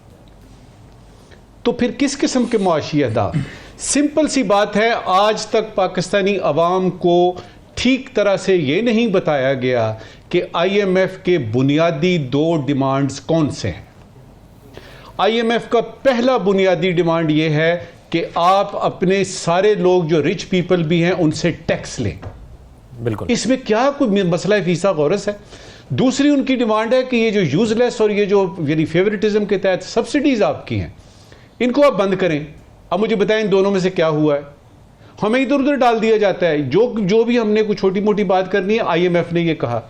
तो फिर किस किस्म के मुआशी अहदाफ? सिंपल सी बात है, आज तक पाकिस्तानी अवाम को ठीक तरह से ये नहीं बताया गया कि आईएमएफ के बुनियादी 2 डिमांड्स कौन से हैं। आईएमएफ का पहला बुनियादी डिमांड ये है कि आप अपने सारे लोग जो रिच पीपल भी हैं उनसे टैक्स लें।
बिल्कुल,
इसमें क्या कोई मसला फीसा गौरस है? दूसरी उनकी डिमांड है कि ये जो यूजलेस और ये जो यानी फेवरेटिज्म के तहत सब्सिडीज आपकी हैं, इनको आप बंद करें। अब मुझे बताएं इन दोनों में से क्या हुआ है? हमें इधर उधर डाल दिया जाता है। जो भी हमने कुछ छोटी मोटी बात करनी है, आईएमएफ ने ये कहा।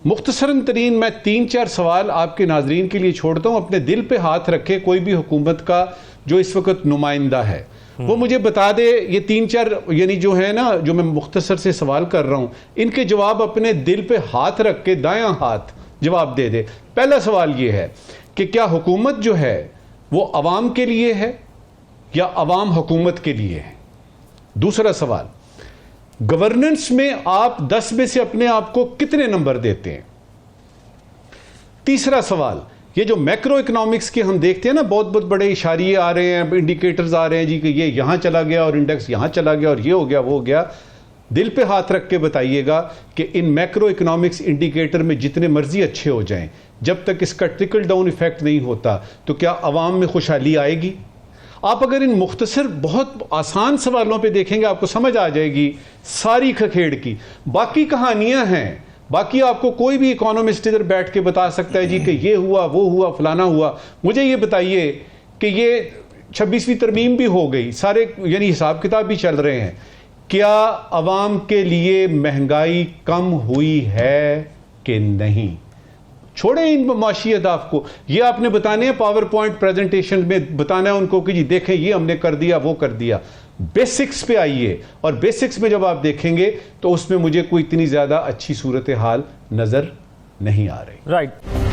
मुख्तसरन तरीन मैं 3-4 सवाल आपके नाजरीन के लिए छोड़ता हूं, अपने दिल पे हाथ रखे कोई भी हुकूमत का जो इस वक्त नुमाइंदा है वो मुझे बता दे। ये 3-4 यानी जो है ना, जो मैं मुख्तसर से सवाल कर रहा हूं, इनके जवाब अपने दिल पे हाथ रख के दायां हाथ जवाब दे दे। पहला सवाल ये है कि क्या हुकूमत जो है वो अवाम के लिए है या अवाम हुकूमत के लिए है? दूसरा सवाल, गवर्नेंस में आप 10 में से अपने आप को कितने नंबर देते हैं? तीसरा सवाल, ये जो मैक्रो इकोनॉमिक्स के हम देखते हैं ना, बहुत बहुत बड़े इशारे आ रहे हैं, इंडिकेटर्स आ रहे हैं जी कि ये यहां चला गया और इंडेक्स यहां चला गया और ये हो गया वो हो गया। दिल पे हाथ रख के बताइएगा कि इन मैक्रो इकोनॉमिक्स इंडिकेटर में जितने मर्जी अच्छे हो जाएं, जब तक इसका ट्रिकल डाउन इफेक्ट नहीं होता तो क्या अवाम में खुशहाली आएगी? आप अगर इन मुख्तसर बहुत आसान सवालों पे देखेंगे आपको समझ आ जाएगी सारी खखेड़ की। बाकी कहानियां हैं, बाकी आपको कोई भी इकोनॉमिस्ट इधर बैठ के बता सकता है जी कि ये हुआ वो हुआ फलाना हुआ। मुझे ये बताइए कि ये 26वीं तरमीम भी हो गई, सारे यानी हिसाब किताब भी चल रहे हैं, क्या अवाम के लिए महंगाई कम हुई है कि नहीं? छोड़े इन माशी अहदाफ को, ये आपने बताने हैं पावर पॉइंट प्रेजेंटेशन में बताना है उनको कि जी देखें ये हमने कर दिया वो कर दिया। बेसिक्स पे आइए, और बेसिक्स में जब आप देखेंगे तो उसमें मुझे कोई इतनी ज्यादा अच्छी सूरत हाल नजर नहीं आ रही।
राइट।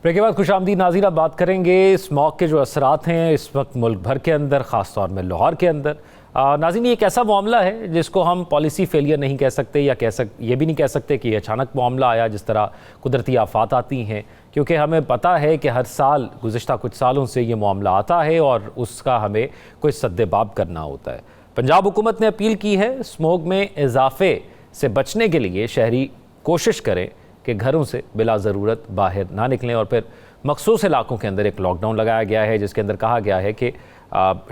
ब्रेक के बाद खुशामदीद नाज़रीन, अब बात करेंगे स्मॉग के जो असरात हैं इस वक्त मुल्क भर के अंदर, ख़ास तौर में लाहौर के अंदर। नाज़रीन, ये एक ऐसा मामला है जिसको हम पॉलिसी फेलियर नहीं कह सकते, या ये भी नहीं कह सकते कि अचानक मामला आया जिस तरह कुदरती आफात आती हैं, क्योंकि हमें पता है कि हर साल गुज़िश्ता कुछ सालों से ये मामला आता है और उसका हमें कोई सद्देबाब करना होता है। पंजाब हुकूमत ने अपील की है स्मॉग में इजाफे से बचने के लिए शहरी कोशिश करें कि घरों से बिला ज़रूरत बाहर ना निकलें, और फिर मखसूस इलाकों के अंदर एक लॉकडाउन लगाया गया है जिसके अंदर कहा गया है कि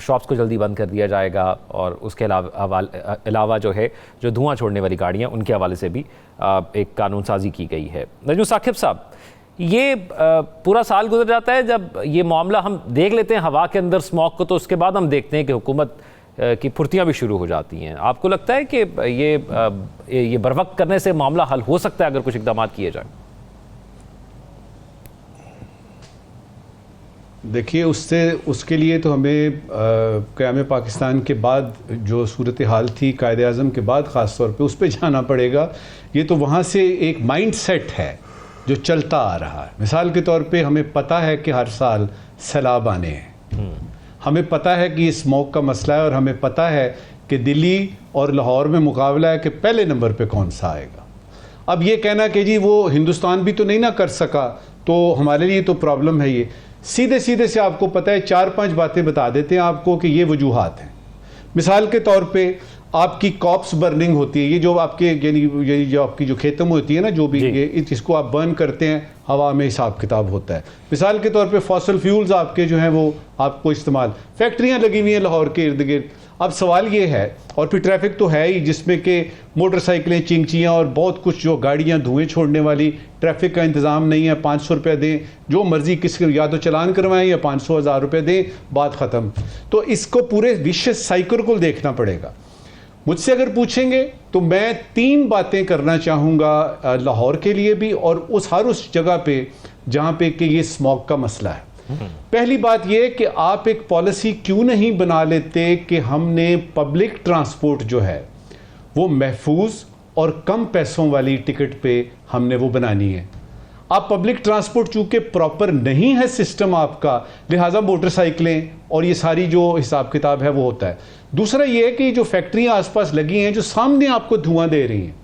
शॉप्स को जल्दी बंद कर दिया जाएगा, और उसके अलावा जो है जो धुआं छोड़ने वाली गाड़ियाँ उनके हवाले से भी एक कानून साजी की गई है। नजम साकिब साहब, ये पूरा साल गुजर जाता है जब ये मामला हम देख लेते हैं हवा के अंदर स्मॉग को, तो उसके बाद हम देखते हैं कि हुकूमत की फुर्तियाँ भी शुरू हो जाती हैं। आपको लगता है कि ये बर वक्त करने से मामला हल हो सकता है अगर कुछ इकदाम किए जाए?
देखिए, उसके लिए तो हमें क़याम पाकिस्तान के बाद जो सूरत हाल थी, कायदे आज़म के बाद ख़ास तौर पे उस पे जाना पड़ेगा। ये तो वहाँ से एक माइंड सेट है जो चलता आ रहा है। मिसाल के तौर पे हमें पता है कि हर साल सैलाब आने हैं, हमें पता है कि स्मोक का मसला है, और हमें पता है कि दिल्ली और लाहौर में मुकाबला है कि पहले नंबर पे कौन सा आएगा। अब ये कहना कि जी वो हिंदुस्तान भी तो नहीं ना कर सका, तो हमारे लिए तो प्रॉब्लम है। ये सीधे सीधे से आपको पता है 4-5 बातें बता देते हैं आपको कि ये वजूहात हैं। मिसाल के तौर पे आपकी कॉप्स बर्निंग होती है, ये जो आपके यानी जो आपकी जो खेतों में होती है ना, जो भी ये इसको आप बर्न करते हैं, हवा में हिसाब किताब होता है। मिसाल के तौर पे फॉसल फ्यूल्स आपके जो हैं वो आपको इस्तेमाल, फैक्ट्रियाँ लगी हुई हैं लाहौर के इर्द गिर्द। अब सवाल ये है, और फिर ट्रैफिक तो है ही जिसमें कि मोटरसाइकिलें, चिंचियाँ और बहुत कुछ जो गाड़ियाँ धुएँ छोड़ने वाली, ट्रैफिक का इंतज़ाम नहीं है, 500 रुपये दें, जो मर्ज़ी किसी या तो चलान करवाएं या 500-1000 रुपये दें, बात ख़त्म। तो इसको पूरे विशियस साइकिल को देखना पड़ेगा। मुझसे अगर पूछेंगे तो मैं 3 बातें करना चाहूँगा लाहौर के लिए भी, और उस जगह पे जहाँ पे कि ये स्मॉग का मसला है। पहली बात यह कि आप एक पॉलिसी क्यों नहीं बना लेते कि हमने पब्लिक ट्रांसपोर्ट जो है वो महफूज और कम पैसों वाली टिकट पे हमने वो बनानी है। आप पब्लिक ट्रांसपोर्ट चूंकि प्रॉपर नहीं है सिस्टम आपका, लिहाजा मोटरसाइकिलें और ये सारी जो हिसाब किताब है वो होता है। दूसरा ये है कि जो फैक्ट्रियां आसपास लगी हैं जो सामने आपको धुआं दे रही हैं,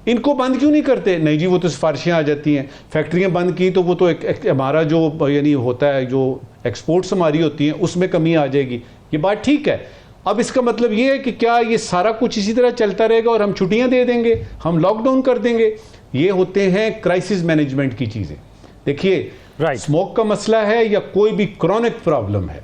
इनको बंद क्यों नहीं करते? नहीं जी, वो तो सिफारिशें आ जाती हैं। फैक्ट्रियां बंद की तो वो तो हमारा जो यानी होता है, जो एक्सपोर्ट्स हमारी होती हैं, उसमें कमी आ जाएगी। ये बात ठीक है। अब इसका मतलब ये है कि क्या ये सारा कुछ इसी तरह चलता रहेगा और हम छुट्टियां दे देंगे, हम लॉकडाउन कर देंगे? ये होते हैं क्राइसिस मैनेजमेंट की चीज़ें। देखिए, स्मोक का मसला है या कोई भी क्रॉनिक प्रॉब्लम है,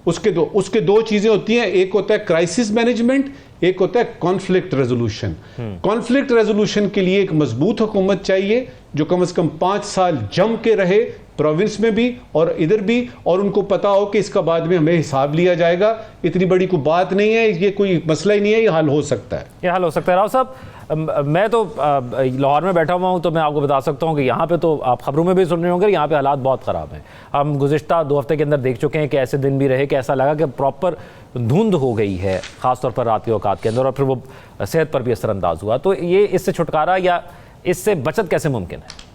उसके दो चीज़ें होती हैं। एक होता है क्राइसिस मैनेजमेंट, एक होता है कॉन्फ्लिक्ट रेजोल्यूशन। कॉन्फ्लिक्ट रेजोल्यूशन के लिए एक मजबूत हुकूमत चाहिए जो कम से कम 5 साल जम के रहे, प्रोविंस में भी और इधर भी, और उनको पता हो कि इसका बाद में हमें हिसाब लिया जाएगा। इतनी बड़ी कोई बात नहीं है, ये कोई मसला ही नहीं है, ये हल हो सकता है।
ये हल हो सकता है। राव साहब, मैं तो लाहौर में बैठा हुआ हूँ, तो मैं आपको बता सकता हूँ कि यहाँ पे तो आप खबरों में भी सुन रहे होंगे, यहाँ पे हालात बहुत ख़राब हैं। हम गुज़िश्ता 2 हफ्ते के अंदर देख चुके हैं कि ऐसे दिन भी रहे कि ऐसा लगा कि प्रॉपर धुंध हो गई है, ख़ासतौर पर रात के औकात के अंदर, और फिर वो सेहत पर भी असरअंदाज हुआ। तो ये इससे छुटकारा या इससे बचत कैसे मुमकिन है?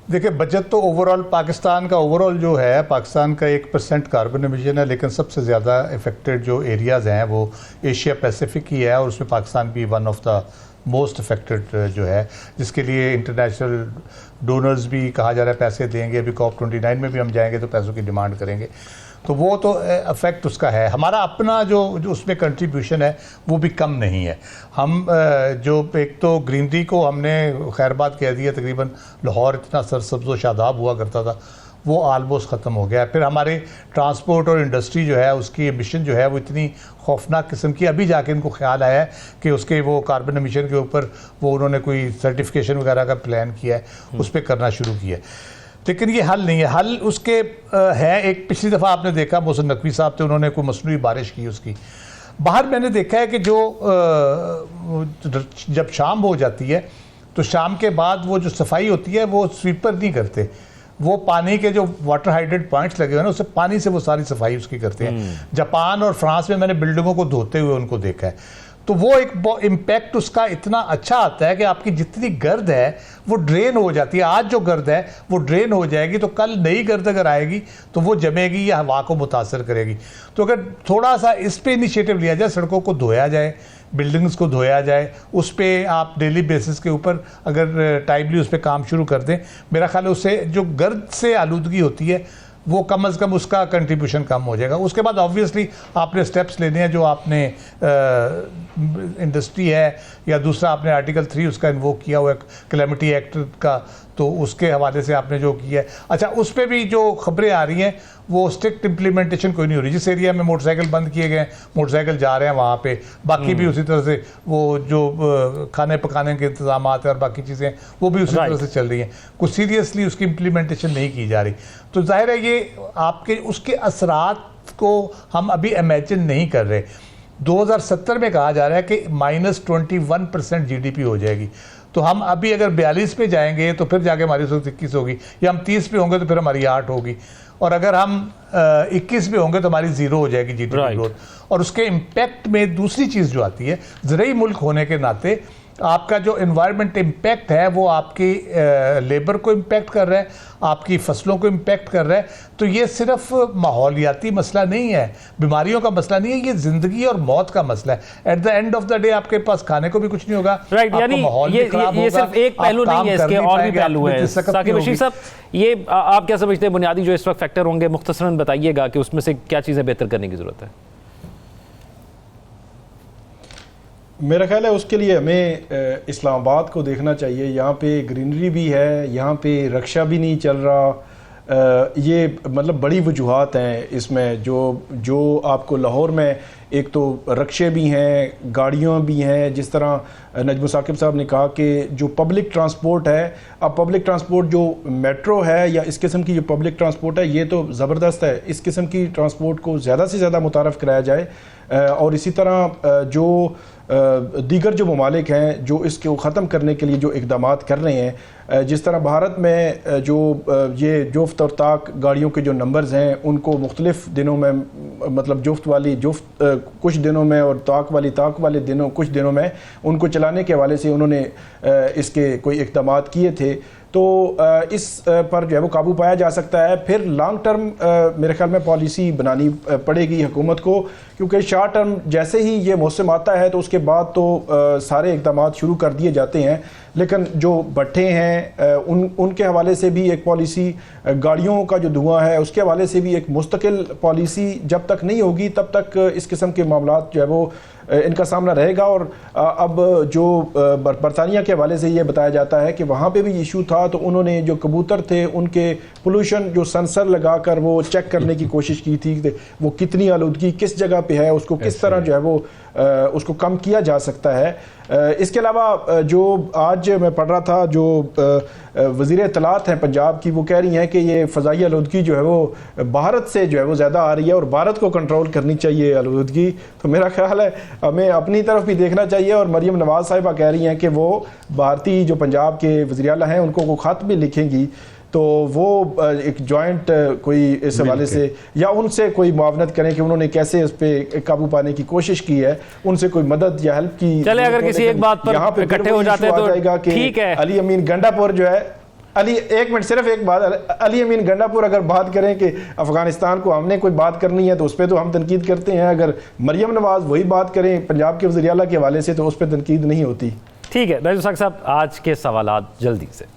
देखिए, बचत तो ओवरऑल पाकिस्तान का ओवरऑल जो है, पाकिस्तान का 1% कार्बन एमिशन है, लेकिन सबसे ज़्यादा इफेक्टेड जो एरियाज़ हैं वो एशिया पैसिफिक ही है, और उसमें पाकिस्तान भी one of the most affected जो है, जिसके लिए इंटरनेशनल डोनर्स भी कहा जा रहा है पैसे देंगे। अभी COP29 में भी हम जाएंगे तो पैसों की डिमांड करेंगे, तो वो तो इफेक्ट उसका है। हमारा अपना जो उसमें कंट्रीब्यूशन है वो भी कम नहीं है। हम जो एक तो ग्रीनरी को हमने खैरबाद कह दिया, तकरीबन लाहौर इतना सरसब्ज़ व शादाब हुआ करता था, वो आलमोस्ट ख़त्म हो गया। फिर हमारे ट्रांसपोर्ट और इंडस्ट्री जो है उसकी एमिशन जो है वो इतनी खौफनाक किस्म की, अभी जाके इनको ख्याल आया है कि उसके वो कार्बन एमिशन के ऊपर वो उन्होंने कोई सर्टिफिकेशन वगैरह का प्लान किया है, उस पर करना शुरू किया है। लेकिन ये हल नहीं है। हल उसके है, एक पिछली दफ़ा आपने देखा मोहसिन नकवी साहब थे, उन्होंने कोई मसनूई बारिश की उसकी बाहर। मैंने देखा है कि जो जब शाम हो जाती है तो शाम के बाद वो जो सफाई होती है वो स्वीपर नहीं करते, वो पानी के जो वाटर हाइड्रेट पॉइंट्स लगे हुए हैं ना, उससे पानी से वो सारी सफाई उसकी करते हैं। जापान और फ्रांस में मैंने बिल्डिंगों को धोते हुए उनको देखा है, तो वो एक इम्पैक्ट उसका इतना अच्छा आता है कि आपकी जितनी गर्द है वो ड्रेन हो जाती है। आज जो गर्द है वो ड्रेन हो जाएगी, तो कल नई गर्द अगर आएगी तो वो जमेगी या हवा को मुतासर करेगी। तो अगर थोड़ा सा इस पे इनिशिएटिव लिया जाए, सड़कों को धोया जाए, बिल्डिंग्स को धोया जाए, उस पर आप डेली बेसिस के ऊपर अगर टाइमली उस पर काम शुरू कर दें, मेरा ख्याल है उससे जो गर्द से आलूदगी होती है वो कम अज़ कम उसका कंट्रीब्यूशन कम हो जाएगा। उसके बाद ऑब्वियसली आपने स्टेप्स लेने हैं, जो आपने इंडस्ट्री है या दूसरा आपने आर्टिकल 3 उसका इन्वोक किया हुआ है कैलेमिटी एक्ट का, तो उसके हवाले से आपने जो किया है। अच्छा, उस पर भी जो खबरें आ रही हैं वो स्ट्रिक्ट इम्प्लीमेंटेशन कोई नहीं हो रही। जिस एरिया में मोटरसाइकिल बंद किए गए, मोटरसाइकिल जा रहे हैं वहाँ पे, बाकी भी उसी तरह से वो जो खाने पकाने के इंतजाम है और बाकी चीज़ें वो भी उसी तरह से चल रही हैं। कुछ सीरियसली उसकी इम्प्लीमेंटेशन नहीं की जा रही। तो जाहिर है ये आपके उसके असरात को हम अभी इमेजिन नहीं कर रहे। 2070 में कहा जा रहा है कि -21% GDP हो जाएगी। तो हम अभी अगर 42 पे जाएंगे तो फिर जाके हमारी 121 होगी, या हम 30 पे होंगे तो फिर हमारी 8 होगी, और अगर हम 21 पे होंगे तो हमारी 0 हो जाएगी जीडीपी ग्रोथ। और उसके इम्पैक्ट में दूसरी चीज़ जो आती है, ज़रूरी मुल्क होने के नाते आपका जो एनवायरनमेंट इम्पैक्ट है वो आपकी लेबर को इम्पैक्ट कर रहा है, आपकी फसलों को इम्पैक्ट कर रहा है। तो ये सिर्फ माहौलियाती मसला नहीं है, बीमारियों का मसला नहीं है, ये ज़िंदगी और मौत का मसला है। At the end of the day आपके पास खाने को भी कुछ नहीं होगा,
राइट। यानी ये सिर्फ एक पहलू नहीं है, इसके और भी पहलू हैं। साकिब बशीर साहब, ये आप क्या समझते हैं बुनियादी जो इस वक्त फैक्टर होंगे, मुख्तसरन बताइएगा कि उसमें से क्या चीज़ें बेहतर करने की ज़रूरत है?
मेरा ख्याल है उसके लिए हमें इस्लामाबाद को देखना चाहिए। यहाँ पे ग्रीनरी भी है, यहाँ पे रक्षा भी नहीं चल रहा। ये मतलब बड़ी वजूहात हैं इसमें। जो आपको लाहौर में एक तो रक्षे भी हैं, गाड़ियाँ भी हैं, जिस तरह नजम साकिब साहब ने कहा कि जो पब्लिक ट्रांसपोर्ट है, अब पब्लिक ट्रांसपोर्ट जो मेट्रो है या इस किस्म की जो पब्लिक ट्रांसपोर्ट है, ये तो ज़बरदस्त है। इस किस्म की ट्रांसपोर्ट को ज़्यादा से ज़्यादा मुतारफ़ कराया जाए। और इसी तरह जो दीगर जो ममालिक हैं जो इसको ख़त्म करने के लिए जो इक़दामात कर रहे हैं, जिस तरह भारत में जो ये जुफ्त और ताक गाड़ियों के जो नंबर्स हैं उनको मुख्तलिफ़ दिनों में, मतलब जुफ्त वाली जुफ्त कुछ दिनों में और ताक वाले दिनों कुछ दिनों में उनको चलाने के हवाले से उन्होंने इसके कोई इक़दामात किए थे। तो इस पर जो है वो काबू पाया जा सकता है। फिर लॉन्ग टर्म मेरे ख्याल में पॉलिसी बनानी पड़ेगी हुकूमत को, क्योंकि शॉर्ट टर्म जैसे ही ये मौसम आता है तो उसके बाद तो सारे इक़दाम शुरू कर दिए जाते हैं, लेकिन जो भट्ठे हैं उनके हवाले से भी एक पॉलिसी, गाड़ियों का जो धुआं है उसके हवाले से भी एक मुस्तकिल पॉलिसी जब तक नहीं होगी तब तक इस किस्म के मामलात जो है वो इनका सामना रहेगा। और अब जो बरतानिया के हवाले से ये बताया जाता है कि वहाँ पे भी इशू था, तो उन्होंने जो कबूतर थे उनके पोल्यूशन जो सेंसर लगाकर वो चेक करने की कोशिश की थी, वो कितनी आलूदगी किस जगह पे है, उसको किस तरह जो है वो उसको कम किया जा सकता है। इसके अलावा जो आज मैं पढ़ रहा था, जो वज़ीर इत्तलात हैं पंजाब की, वो कह रही हैं कि ये फ़ज़ाई आलूदगी जो है वो भारत से जो है वो ज़्यादा आ रही है और भारत को कंट्रोल करनी चाहिए आलूदगी। तो मेरा ख्याल है हमें अपनी तरफ भी देखना चाहिए। और मरियम नवाज़ साहिबा कह रही हैं कि वो भारतीय जो पंजाब के वज़ीर आला हैं उनको वो ख़त भी लिखेंगी, तो वो एक जॉइंट कोई इस हवाले से या उनसे कोई मुआवनत करें कि उन्होंने कैसे इस पे काबू पाने की कोशिश की है, उनसे कोई मदद या हेल्प की।
चले अगर किसी एक बात पर इकट्ठे हो जाते हैं तो ठीक है।
अली अमीन गंडापुर जो है, एक मिनट सिर्फ एक बात, अली अमीन गंडापुर अगर बात करें कि अफगानिस्तान को हमने कोई बात करनी है तो उस पर तो हम तनकीद करते हैं, अगर मरियम नवाज़ वही बात करें पंजाब के वज़ीर आला के हवाले से तो उस पर तनकीद नहीं होती।
ठीक है नजम साकिब साहब, आज के सवालात जल्दी से।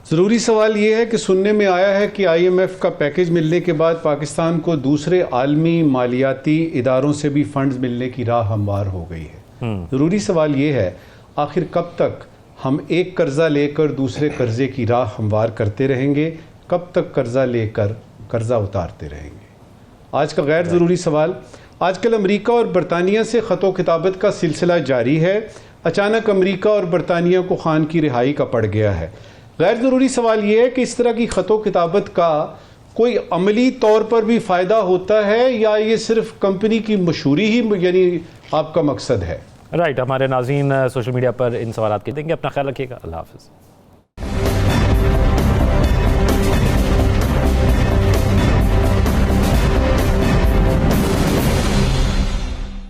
ज़रूरी सवाल ये है कि सुनने में आया है कि IMF का पैकेज मिलने के बाद पाकिस्तान को दूसरे आलमी मालियाती इदारों से भी फंड्स मिलने की राह हमवार हो गई है। ज़रूरी सवाल ये है, आखिर कब तक हम एक कर्ज़ा लेकर दूसरे कर्ज़े की राह हमवार करते रहेंगे, कब तक कर्ज़ा लेकर कर्ज़ा उतारते रहेंगे? आज का गैर ज़रूरी सवाल, आजकल अमेरिका और बरतानिया से ख़तो किताबत का सिलसिला जारी है। अचानक अमेरिका और बरतानिया को खान की रिहाई का पड़ गया है। गैर ज़रूरी सवाल ये है कि इस तरह की ख़तो किताबत का कोई अमली तौर पर भी फ़ायदा होता है या ये सिर्फ कंपनी की मशहूरी ही यानी आपका मकसद है?
राइट, हमारे नाज़रीन सोशल मीडिया पर इन सवालात के देंगे। अपना ख्याल रखिएगा। अल्लाह हाफ़िज़।